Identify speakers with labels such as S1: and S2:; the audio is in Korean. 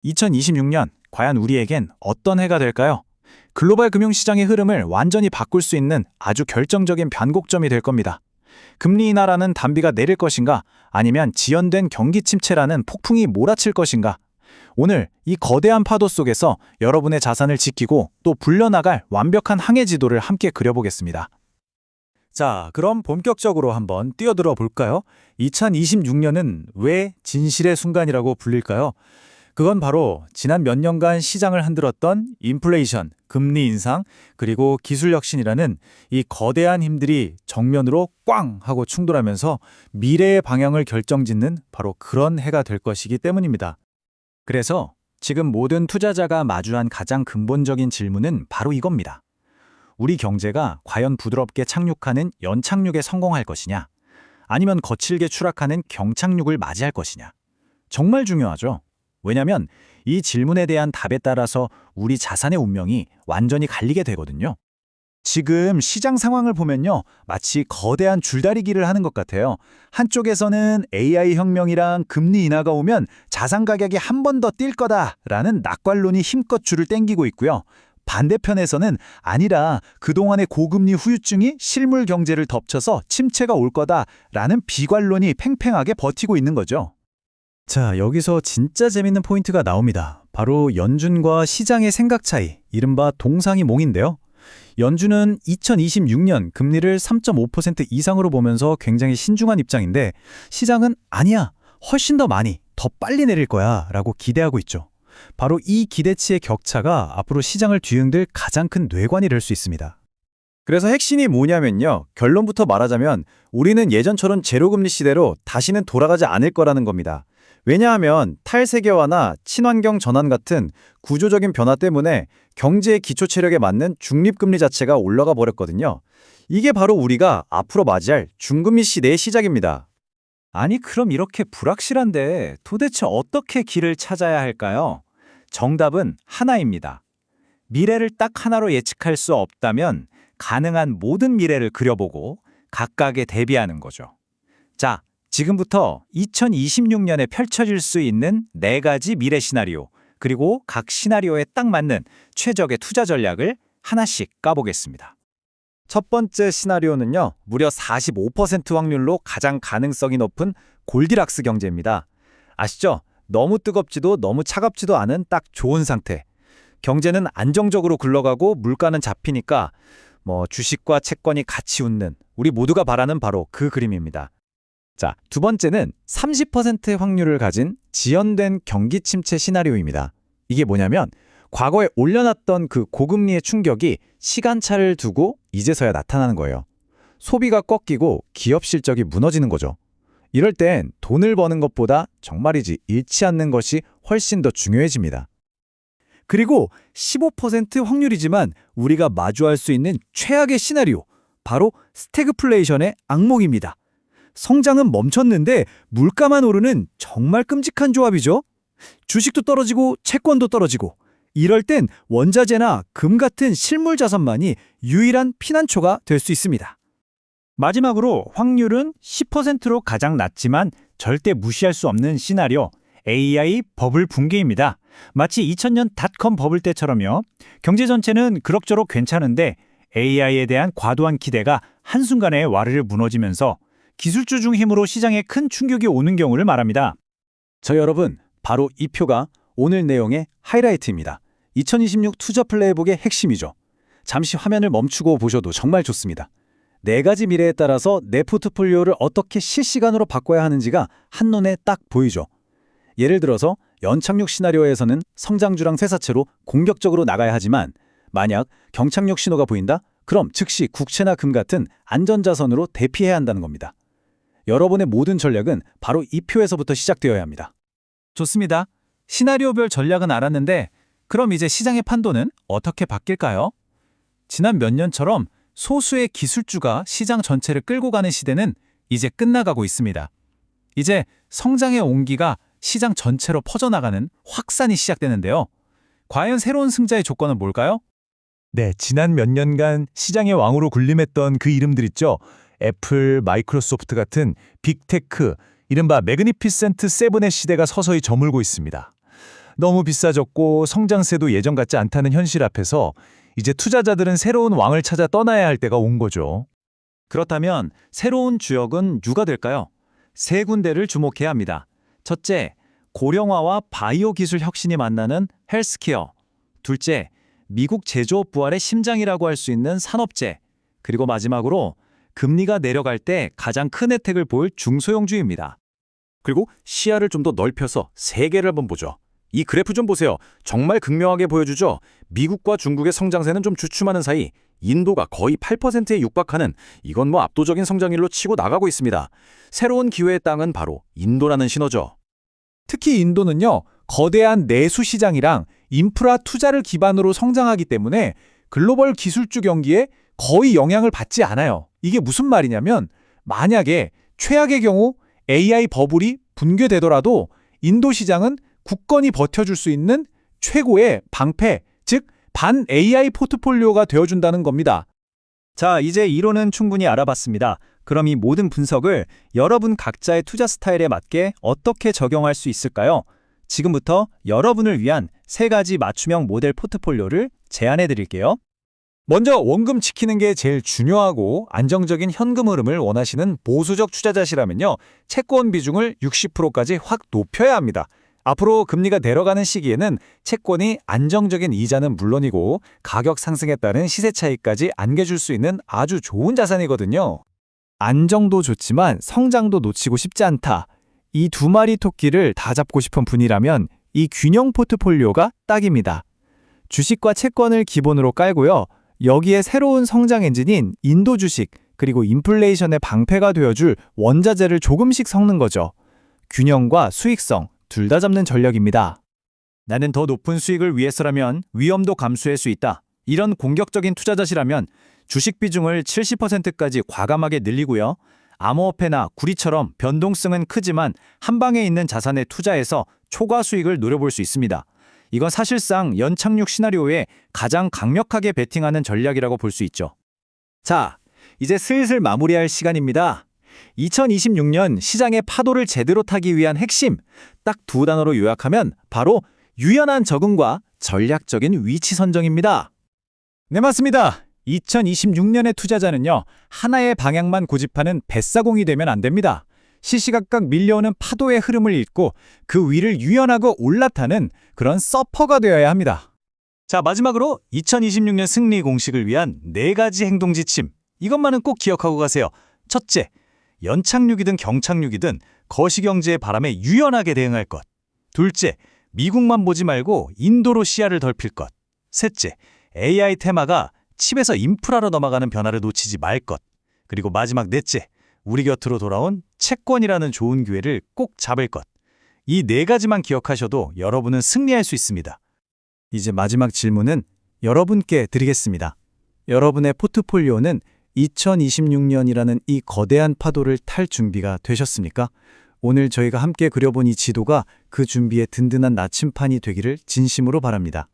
S1: 2026년 과연 우리에겐 어떤 해가 될까요? 글로벌 금융시장의 흐름을 완전히 바꿀 수 있는 아주 결정적인 변곡점이 될 겁니다. 금리 인하라는 단비가 내릴 것인가, 아니면 지연된 경기 침체라는 폭풍이 몰아칠 것인가? 오늘 이 거대한 파도 속에서 여러분의 자산을 지키고 또 불려나갈 완벽한 항해 지도를 함께 그려보겠습니다.
S2: 자, 그럼 본격적으로 한번 뛰어들어 볼까요? 2026년은 왜 진실의 순간이라고 불릴까요? 그건 바로 지난 몇 년간 시장을 흔들었던 인플레이션, 금리 인상, 그리고 기술 혁신이라는 이 거대한 힘들이 정면으로 꽝 하고 충돌하면서 미래의 방향을 결정짓는 바로 그런 해가 될 것이기 때문입니다.
S1: 그래서 지금 모든 투자자가 마주한 가장 근본적인 질문은 바로 이겁니다. 우리 경제가 과연 부드럽게 착륙하는 연착륙에 성공할 것이냐, 아니면 거칠게 추락하는 경착륙을 맞이할 것이냐. 정말 중요하죠. 왜냐하면 이 질문에 대한 답에 따라서 우리 자산의 운명이 완전히 갈리게 되거든요. 지금 시장 상황을 보면요, 마치 거대한 줄다리기를 하는 것 같아요. 한쪽에서는 AI 혁명이랑 금리 인하가 오면 자산 가격이 한 번 더 뛸 거다라는 낙관론이 힘껏 줄을 땡기고 있고요. 반대편에서는 아니라 그동안의 고금리 후유증이 실물 경제를 덮쳐서 침체가 올 거다라는 비관론이 팽팽하게 버티고 있는 거죠.
S2: 자, 여기서 진짜 재밌는 포인트가 나옵니다. 바로 연준과 시장의 생각 차이, 이른바 동상이 몽인데요. 연준은 2026년 금리를 3.5% 이상으로 보면서 굉장히 신중한 입장인데, 시장은 아니야, 훨씬 더 많이, 더 빨리 내릴 거야 라고 기대하고 있죠. 바로 이 기대치의 격차가 앞으로 시장을 뒤흔들 가장 큰 뇌관이 될 수 있습니다.
S3: 그래서 핵심이 뭐냐면요. 결론부터 말하자면 우리는 예전처럼 제로금리 시대로 다시는 돌아가지 않을 거라는 겁니다. 왜냐하면 탈세계화나 친환경 전환 같은 구조적인 변화 때문에 경제의 기초 체력에 맞는 중립금리 자체가 올라가 버렸거든요. 이게 바로 우리가 앞으로 맞이할 중금리 시대의 시작입니다.
S1: 아니, 그럼 이렇게 불확실한데 도대체 어떻게 길을 찾아야 할까요? 정답은 하나입니다. 미래를 딱 하나로 예측할 수 없다면 가능한 모든 미래를 그려보고 각각에 대비하는 거죠. 자, 지금부터 2026년에 펼쳐질 수 있는 4가지 미래 시나리오, 그리고 각 시나리오에 딱 맞는 최적의 투자 전략을 하나씩 까보겠습니다.
S3: 첫 번째 시나리오는요. 무려 45% 확률로 가장 가능성이 높은 골디락스 경제입니다. 아시죠? 너무 뜨겁지도 너무 차갑지도 않은 딱 좋은 상태. 경제는 안정적으로 굴러가고 물가는 잡히니까 주식과 채권이 같이 웃는, 우리 모두가 바라는 바로 그 그림입니다. 자, 두 번째는 30%의 확률을 가진 지연된 경기 침체 시나리오입니다. 이게 뭐냐면 과거에 올려놨던 그 고금리의 충격이 시간차를 두고 이제서야 나타나는 거예요. 소비가 꺾이고 기업 실적이 무너지는 거죠. 이럴 땐 돈을 버는 것보다 정말이지 잃지 않는 것이 훨씬 더 중요해집니다.
S2: 그리고 15% 확률이지만 우리가 마주할 수 있는 최악의 시나리오, 바로 스태그플레이션의 악몽입니다. 성장은 멈췄는데 물가만 오르는 정말 끔찍한 조합이죠. 주식도 떨어지고 채권도 떨어지고, 이럴 땐 원자재나 금 같은 실물 자산만이 유일한 피난처가 될 수 있습니다.
S1: 마지막으로 확률은 10%로 가장 낮지만 절대 무시할 수 없는 시나리오, AI 버블 붕괴입니다. 마치 2000년 닷컴 버블 때처럼요. 경제 전체는 그럭저럭 괜찮은데 AI에 대한 과도한 기대가 한순간에 와르르 무너지면서 기술주 중 힘으로 시장에 큰 충격이 오는 경우를 말합니다.
S3: 저 여러분, 바로 이 표가 오늘 내용의 하이라이트입니다. 2026 투자 플레이북의 핵심이죠. 잠시 화면을 멈추고 보셔도 정말 좋습니다. 4가지 미래에 따라서 내 포트폴리오를 어떻게 실시간으로 바꿔야 하는지가 한눈에 딱 보이죠. 예를 들어서 연착륙 시나리오에서는 성장주랑 쇠사채로 공격적으로 나가야 하지만, 만약 경착륙 신호가 보인다? 그럼 즉시 국채나 금 같은 안전자산으로 대피해야 한다는 겁니다. 여러분의 모든 전략은 바로 이 표에서부터 시작되어야 합니다.
S1: 좋습니다. 시나리오별 전략은 알았는데 그럼 이제 시장의 판도는 어떻게 바뀔까요? 지난 몇 년처럼 소수의 기술주가 시장 전체를 끌고 가는 시대는 이제 끝나가고 있습니다. 이제 성장의 온기가 시장 전체로 퍼져나가는 확산이 시작되는데요. 과연 새로운 승자의 조건은 뭘까요?
S2: 네, 지난 몇 년간 시장의 왕으로 군림했던 그 이름들 있죠. 애플, 마이크로소프트 같은 빅테크, 이른바 매그니피센트 세븐의 시대가 서서히 저물고 있습니다.
S4: 너무 비싸졌고 성장세도 예전 같지 않다는 현실 앞에서 이제 투자자들은 새로운 왕을 찾아 떠나야 할 때가 온 거죠.
S3: 그렇다면 새로운 주역은 누가 될까요? 세 군데를 주목해야 합니다. 첫째, 고령화와 바이오 기술 혁신이 만나는 헬스케어. 둘째, 미국 제조업 부활의 심장이라고 할 수 있는 산업재. 그리고 마지막으로 금리가 내려갈 때 가장 큰 혜택을 볼 중소형주입니다.
S5: 그리고 시야를 좀 더 넓혀서 세계를 한번 보죠. 이 그래프 좀 보세요. 정말 극명하게 보여주죠. 미국과 중국의 성장세는 좀 주춤하는 사이 인도가 거의 8%에 육박하는 이건 뭐 압도적인 성장률로 치고 나가고 있습니다. 새로운 기회의 땅은 바로 인도라는 신호죠.
S3: 특히 인도는요, 거대한 내수 시장이랑 인프라 투자를 기반으로 성장하기 때문에 글로벌 기술주 경기에 거의 영향을 받지 않아요. 이게 무슨 말이냐면 만약에 최악의 경우 AI 버블이 붕괴되더라도 인도 시장은 굳건히 버텨줄 수 있는 최고의 방패, 즉 반 AI 포트폴리오가 되어준다는 겁니다.
S2: 자, 이제 이론은 충분히 알아봤습니다. 그럼 이 모든 분석을 여러분 각자의 투자 스타일에 맞게 어떻게 적용할 수 있을까요? 지금부터 여러분을 위한 3가지 맞춤형 모델 포트폴리오를 제안해 드릴게요.
S3: 먼저 원금 지키는 게 제일 중요하고 안정적인 현금 흐름을 원하시는 보수적 투자자시라면요, 채권 비중을 60%까지 확 높여야 합니다. 앞으로 금리가 내려가는 시기에는 채권이 안정적인 이자는 물론이고 가격 상승에 따른 시세 차익까지 안겨줄 수 있는 아주 좋은 자산이거든요. 안정도 좋지만 성장도 놓치고 싶지 않다. 이 두 마리 토끼를 다 잡고 싶은 분이라면 이 균형 포트폴리오가 딱입니다. 주식과 채권을 기본으로 깔고요. 여기에 새로운 성장 엔진인 인도 주식, 그리고 인플레이션의 방패가 되어줄 원자재를 조금씩 섞는 거죠. 균형과 수익성, 둘 다 잡는 전략입니다. 나는 더 높은 수익을 위해서라면 위험도 감수할 수 있다. 이런 공격적인 투자자시라면 주식 비중을 70%까지 과감하게 늘리고요. 암호화폐나 구리처럼 변동성은 크지만 한 방에 있는 자산에 투자해서 초과 수익을 노려볼 수 있습니다. 이건 사실상 연착륙 시나리오에 가장 강력하게 베팅하는 전략이라고 볼 수 있죠. 자, 이제 슬슬 마무리할 시간입니다. 2026년 시장의 파도를 제대로 타기 위한 핵심, 딱 두 단어로 요약하면 바로 유연한 적응과 전략적인 위치 선정입니다. 네, 맞습니다. 2026년의 투자자는요, 하나의 방향만 고집하는 뱃사공이 되면 안 됩니다. 시시각각 밀려오는 파도의 흐름을 읽고 그 위를 유연하고 올라타는 그런 서퍼가 되어야 합니다. 자, 마지막으로 2026년 승리 공식을 위한 4가지 행동 지침. 이것만은 꼭 기억하고 가세요. 첫째, 연착륙이든 경착륙이든 거시경제의 바람에 유연하게 대응할 것. 둘째, 미국만 보지 말고 인도로 시야를 넓힐 것. 셋째, AI 테마가 칩에서 인프라로 넘어가는 변화를 놓치지 말 것. 그리고 마지막 넷째, 우리 곁으로 돌아온 채권이라는 좋은 기회를 꼭 잡을 것. 이 4가지만 기억하셔도 여러분은 승리할 수 있습니다. 이제 마지막 질문은 여러분께 드리겠습니다. 여러분의 포트폴리오는 2026년이라는 이 거대한 파도를 탈 준비가 되셨습니까? 오늘 저희가 함께 그려본 이 지도가 그 준비의 든든한 나침판이 되기를 진심으로 바랍니다.